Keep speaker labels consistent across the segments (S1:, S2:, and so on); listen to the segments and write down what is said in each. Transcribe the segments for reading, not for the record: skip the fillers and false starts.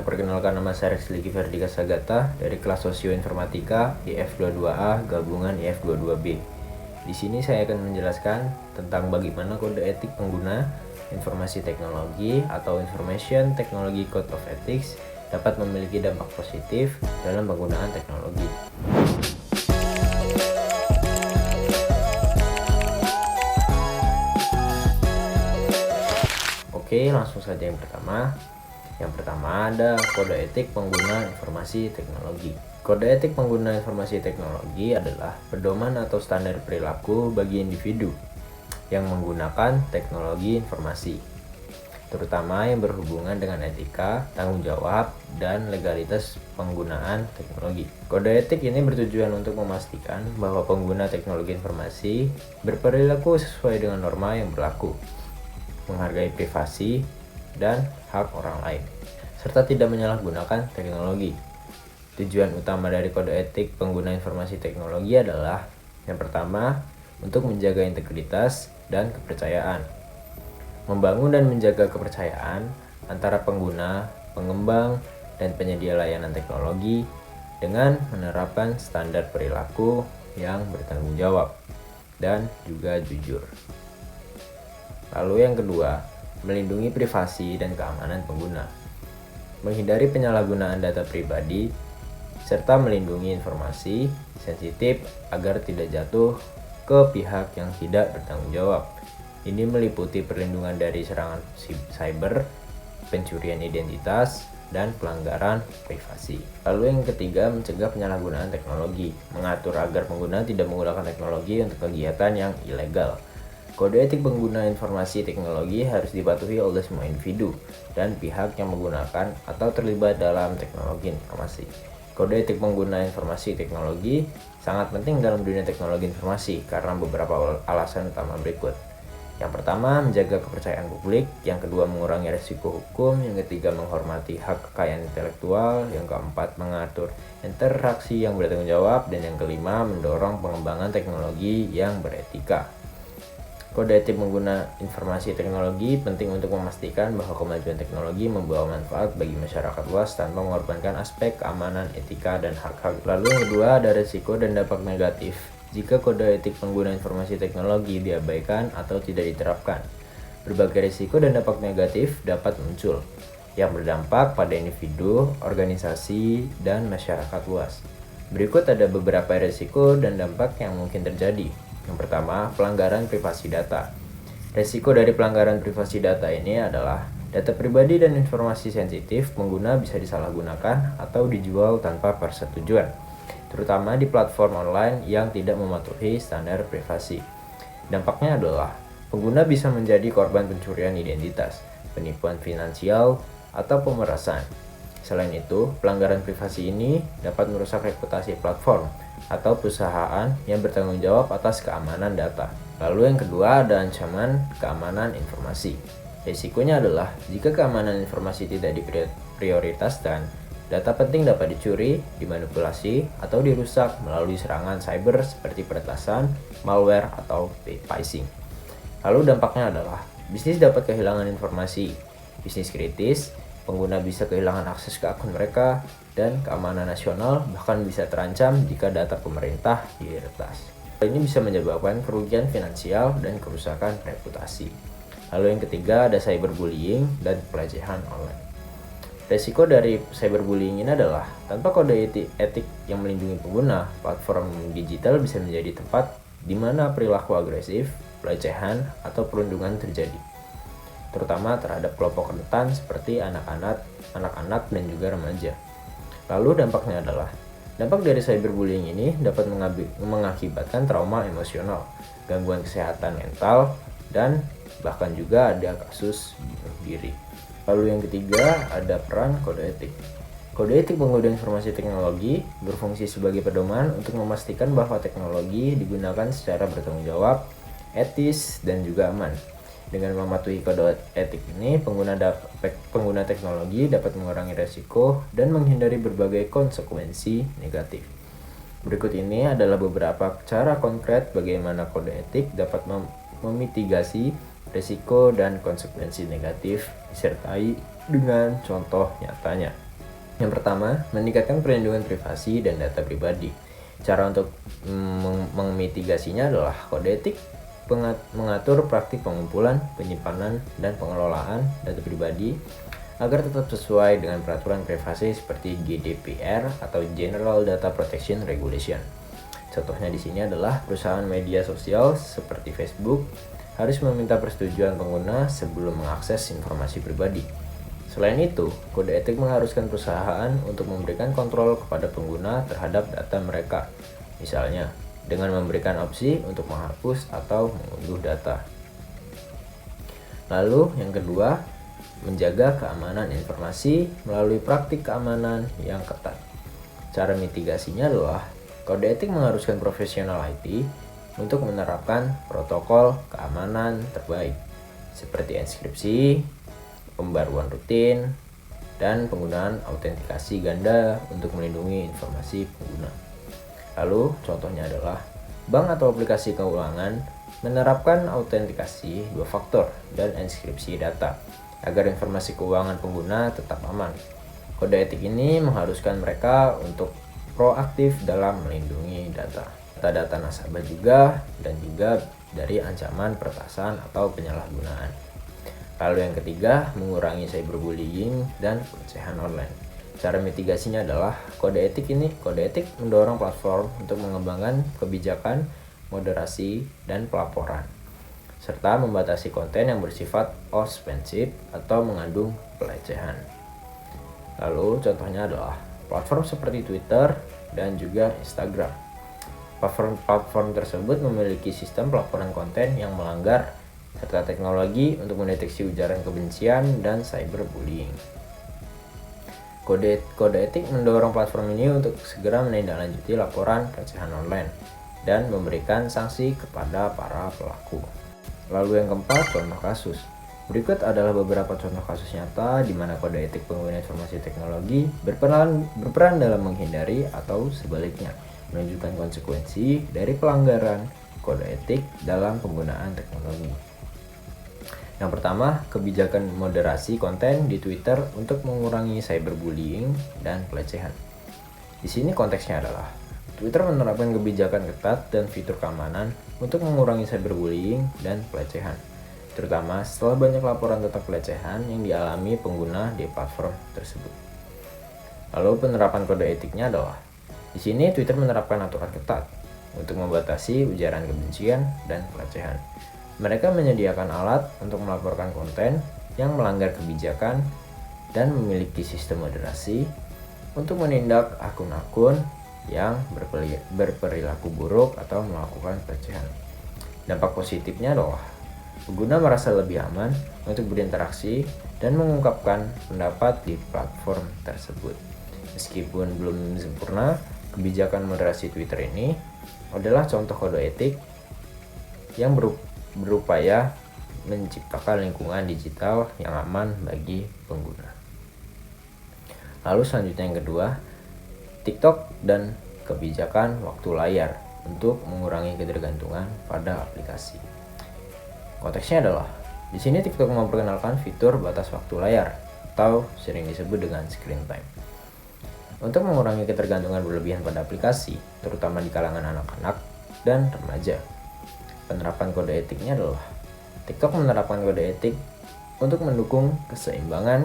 S1: perkenalkan, nama saya Rizky Ferdika Sagata dari kelas Sosioinformatika IF22A gabungan IF22B. Di sini saya akan menjelaskan tentang bagaimana kode etik pengguna informasi teknologi atau Information Technology Code of Ethics dapat memiliki dampak positif dalam penggunaan teknologi. Oke, langsung saja yang pertama. Yang pertama ada kode etik pengguna informasi teknologi. Kode etik pengguna informasi teknologi adalah pedoman atau standar perilaku bagi individu yang menggunakan teknologi informasi, terutama yang berhubungan dengan etika, tanggung jawab, dan legalitas penggunaan teknologi. Kode etik ini bertujuan untuk memastikan bahwa pengguna teknologi informasi berperilaku sesuai dengan norma yang berlaku, menghargai privasi dan hak orang lain, serta tidak menyalahgunakan teknologi. Tujuan utama dari kode etik pengguna informasi teknologi adalah yang pertama, untuk menjaga integritas dan kepercayaan, membangun dan menjaga kepercayaan antara pengguna, pengembang, dan penyedia layanan teknologi dengan menerapkan standar perilaku yang bertanggung jawab dan juga jujur. Lalu yang kedua, melindungi privasi dan keamanan pengguna, menghindari penyalahgunaan data pribadi, serta melindungi informasi sensitif agar tidak jatuh ke pihak yang tidak bertanggung jawab. Ini meliputi perlindungan dari serangan cyber, pencurian identitas, dan pelanggaran privasi. Lalu yang ketiga, mencegah penyalahgunaan teknologi, mengatur agar pengguna tidak menggunakan teknologi untuk kegiatan yang ilegal. Kode etik pengguna informasi teknologi harus dipatuhi oleh semua individu dan pihak yang menggunakan atau terlibat dalam teknologi informasi. Kode etik pengguna informasi teknologi sangat penting dalam dunia teknologi informasi karena beberapa alasan utama berikut. Yang pertama, menjaga kepercayaan publik. Yang kedua, mengurangi risiko hukum. Yang ketiga, menghormati hak kekayaan intelektual. Yang keempat, mengatur interaksi yang bertanggung jawab. Dan yang kelima, mendorong pengembangan teknologi yang beretika. Kode etik pengguna informasi teknologi penting untuk memastikan bahwa kemajuan teknologi membawa manfaat bagi masyarakat luas tanpa mengorbankan aspek keamanan, etika, dan hak-hak. Lalu yang kedua ada risiko dan dampak negatif jika kode etik pengguna informasi teknologi diabaikan atau tidak diterapkan. Berbagai risiko dan dampak negatif dapat muncul yang berdampak pada individu, organisasi, dan masyarakat luas. Berikut ada beberapa risiko dan dampak yang mungkin terjadi. Yang pertama, pelanggaran privasi data. Resiko dari pelanggaran privasi data ini adalah data pribadi dan informasi sensitif pengguna bisa disalahgunakan atau dijual tanpa persetujuan, terutama di platform online yang tidak mematuhi standar privasi. Dampaknya adalah pengguna bisa menjadi korban pencurian identitas, penipuan finansial, atau pemerasan. Selain itu, pelanggaran privasi ini dapat merusak reputasi platform atau perusahaan yang bertanggung jawab atas keamanan data. Lalu yang kedua ada ancaman keamanan informasi. Risikonya adalah jika keamanan informasi tidak diprioritaskan, data penting dapat dicuri, dimanipulasi, atau dirusak melalui serangan cyber seperti peretasan, malware, atau phishing. Lalu dampaknya adalah bisnis dapat kehilangan informasi, bisnis kritis, pengguna bisa kehilangan akses ke akun mereka, dan keamanan nasional bahkan bisa terancam jika data pemerintah diretas. Hal ini bisa menyebabkan kerugian finansial dan kerusakan reputasi. Lalu yang ketiga ada cyberbullying dan pelecehan online. Resiko dari cyberbullying ini adalah tanpa kode etik yang melindungi pengguna, platform digital bisa menjadi tempat di mana perilaku agresif, pelecehan, atau perundungan terjadi, terutama terhadap kelompok rentan seperti anak-anak, dan juga remaja. Lalu dampaknya adalah, dampak dari cyberbullying ini dapat mengakibatkan trauma emosional, gangguan kesehatan mental, dan bahkan juga ada kasus bunuh diri. Lalu yang ketiga ada peran kode etik. Kode etik pengguna informasi teknologi berfungsi sebagai pedoman untuk memastikan bahwa teknologi digunakan secara bertanggung jawab, etis, dan juga aman. Dengan mematuhi kode etik ini, pengguna teknologi dapat mengurangi resiko dan menghindari berbagai konsekuensi negatif. Berikut ini adalah beberapa cara konkret bagaimana kode etik dapat memitigasi risiko dan konsekuensi negatif disertai dengan contoh nyatanya. Yang pertama, meningkatkan perlindungan privasi dan data pribadi. Cara untuk memitigasinya adalah kode etik mengatur praktik pengumpulan, penyimpanan, dan pengelolaan data pribadi agar tetap sesuai dengan peraturan privasi seperti GDPR atau General Data Protection Regulation. Contohnya di sini adalah perusahaan media sosial seperti Facebook harus meminta persetujuan pengguna sebelum mengakses informasi pribadi. Selain itu, kode etik mengharuskan perusahaan untuk memberikan kontrol kepada pengguna terhadap data mereka. Misalnya, dengan memberikan opsi untuk menghapus atau mengunduh data. Lalu, yang kedua, menjaga keamanan informasi melalui praktik keamanan yang ketat. Cara mitigasinya adalah kode etik mengharuskan profesional IT untuk menerapkan protokol keamanan terbaik seperti enkripsi, pembaruan rutin, dan penggunaan autentikasi ganda untuk melindungi informasi pengguna. Lalu, contohnya adalah bank atau aplikasi keuangan menerapkan autentikasi 2 faktor dan enkripsi data agar informasi keuangan pengguna tetap aman. Kode etik ini mengharuskan mereka untuk proaktif dalam melindungi data nasabah juga dan juga dari ancaman peretasan atau penyalahgunaan. Lalu yang ketiga, mengurangi cyberbullying dan pelecehan online. Cara mitigasinya adalah kode etik mendorong platform untuk mengembangkan kebijakan moderasi dan pelaporan, serta membatasi konten yang bersifat ofensif atau mengandung pelecehan. Lalu contohnya adalah platform seperti Twitter dan juga Instagram. Platform tersebut memiliki sistem pelaporan konten yang melanggar serta teknologi untuk mendeteksi ujaran kebencian dan cyberbullying. Kode etik mendorong platform ini untuk segera menindaklanjuti laporan pelecehan online dan memberikan sanksi kepada para pelaku. Lalu yang keempat, contoh kasus. Berikut adalah beberapa contoh kasus nyata di mana kode etik pengguna informasi teknologi berperan dalam menghindari atau sebaliknya menunjukkan konsekuensi dari pelanggaran kode etik dalam penggunaan teknologi. Yang pertama, kebijakan moderasi konten di Twitter untuk mengurangi cyberbullying dan pelecehan. Di sini konteksnya adalah Twitter menerapkan kebijakan ketat dan fitur keamanan untuk mengurangi cyberbullying dan pelecehan, terutama setelah banyak laporan tentang pelecehan yang dialami pengguna di platform tersebut. Lalu penerapan kode etiknya adalah di sini Twitter menerapkan aturan ketat untuk membatasi ujaran kebencian dan pelecehan. Mereka menyediakan alat untuk melaporkan konten yang melanggar kebijakan dan memiliki sistem moderasi untuk menindak akun-akun yang berperilaku buruk atau melakukan pelecehan. Dampak positifnya adalah pengguna merasa lebih aman untuk berinteraksi dan mengungkapkan pendapat di platform tersebut. Meskipun belum sempurna, kebijakan moderasi Twitter ini adalah contoh kode etik yang berupaya menciptakan lingkungan digital yang aman bagi pengguna. Lalu selanjutnya yang kedua, TikTok dan kebijakan waktu layar untuk mengurangi ketergantungan pada aplikasi. Konteksnya adalah di sini TikTok memperkenalkan fitur batas waktu layar atau sering disebut dengan screen time. Untuk mengurangi ketergantungan berlebihan pada aplikasi, terutama di kalangan anak-anak dan remaja. Penerapan kode etiknya adalah TikTok menerapkan kode etik untuk mendukung keseimbangan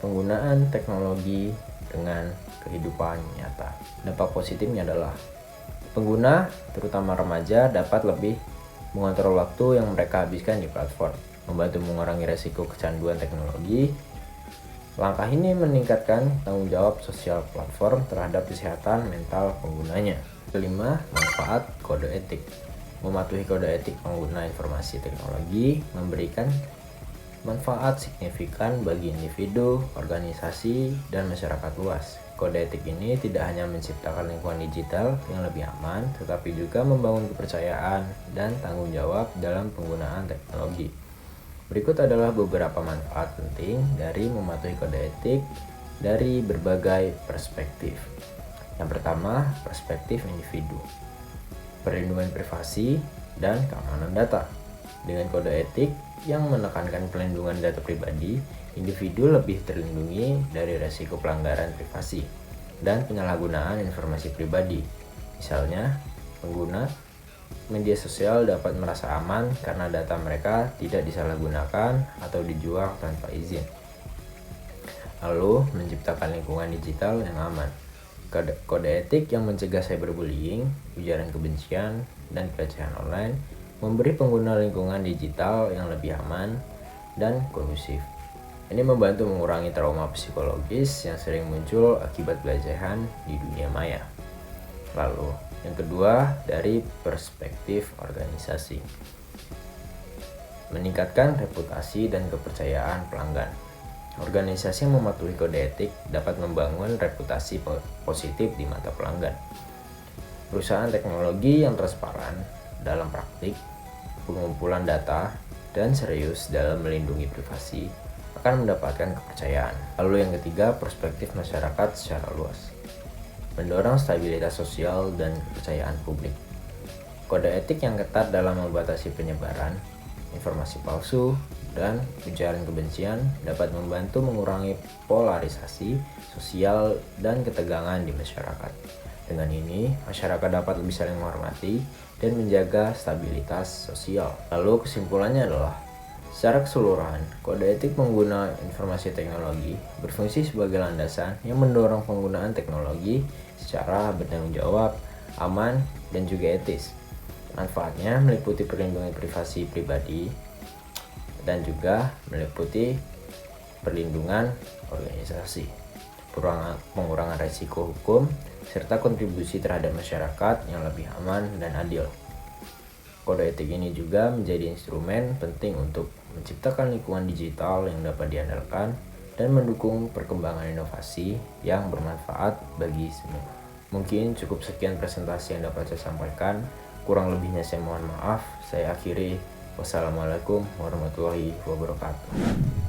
S1: penggunaan teknologi dengan kehidupan nyata. Dampak positifnya adalah pengguna, terutama remaja, dapat lebih mengontrol waktu yang mereka habiskan di platform, membantu mengurangi resiko kecanduan teknologi. Langkah ini meningkatkan tanggung jawab sosial platform terhadap kesehatan mental penggunanya. Kelima, manfaat kode etik. Mematuhi kode etik pengguna informasi teknologi memberikan manfaat signifikan bagi individu, organisasi, dan masyarakat luas. Kode etik ini tidak hanya menciptakan lingkungan digital yang lebih aman, tetapi juga membangun kepercayaan dan tanggung jawab dalam penggunaan teknologi. Berikut adalah beberapa manfaat penting dari mematuhi kode etik dari berbagai perspektif. Yang pertama, perspektif individu. Perlindungan privasi dan keamanan data. Dengan kode etik, yang menekankan pelindungan data pribadi, individu lebih terlindungi dari risiko pelanggaran privasi dan penyalahgunaan informasi pribadi. Misalnya, pengguna media sosial dapat merasa aman karena data mereka tidak disalahgunakan atau dijual tanpa izin. Lalu, menciptakan lingkungan digital yang aman. Kode etik yang mencegah cyberbullying, ujaran kebencian, dan pelecehan online memberi pengguna lingkungan digital yang lebih aman dan kondusif. Ini membantu mengurangi trauma psikologis yang sering muncul akibat pelecehan di dunia maya. Lalu, yang kedua, dari perspektif organisasi. Meningkatkan reputasi dan kepercayaan pelanggan. Organisasi yang mematuhi kode etik dapat membangun reputasi positif di mata pelanggan. Perusahaan teknologi yang transparan dalam praktik, pengumpulan data, dan serius dalam melindungi privasi akan mendapatkan kepercayaan. Lalu yang ketiga, perspektif masyarakat secara luas. Mendorong stabilitas sosial dan kepercayaan publik. Kode etik yang ketat dalam membatasi penyebaran informasi palsu dan ujaran kebencian dapat membantu mengurangi polarisasi sosial dan ketegangan di masyarakat. Dengan ini, masyarakat dapat lebih saling menghormati dan menjaga stabilitas sosial. Lalu kesimpulannya adalah, secara keseluruhan, kode etik pengguna informasi teknologi berfungsi sebagai landasan yang mendorong penggunaan teknologi secara bertanggung jawab, aman, dan juga etis. Manfaatnya meliputi perlindungan privasi pribadi dan juga meliputi perlindungan organisasi, pengurangan risiko hukum, serta kontribusi terhadap masyarakat yang lebih aman dan adil. Kode etik ini juga menjadi instrumen penting untuk menciptakan lingkungan digital yang dapat diandalkan dan mendukung perkembangan inovasi yang bermanfaat bagi semua. Mungkin cukup sekian presentasi yang dapat saya sampaikan. Kurang lebihnya saya mohon maaf. Saya akhiri. Wassalamualaikum warahmatullahi wabarakatuh.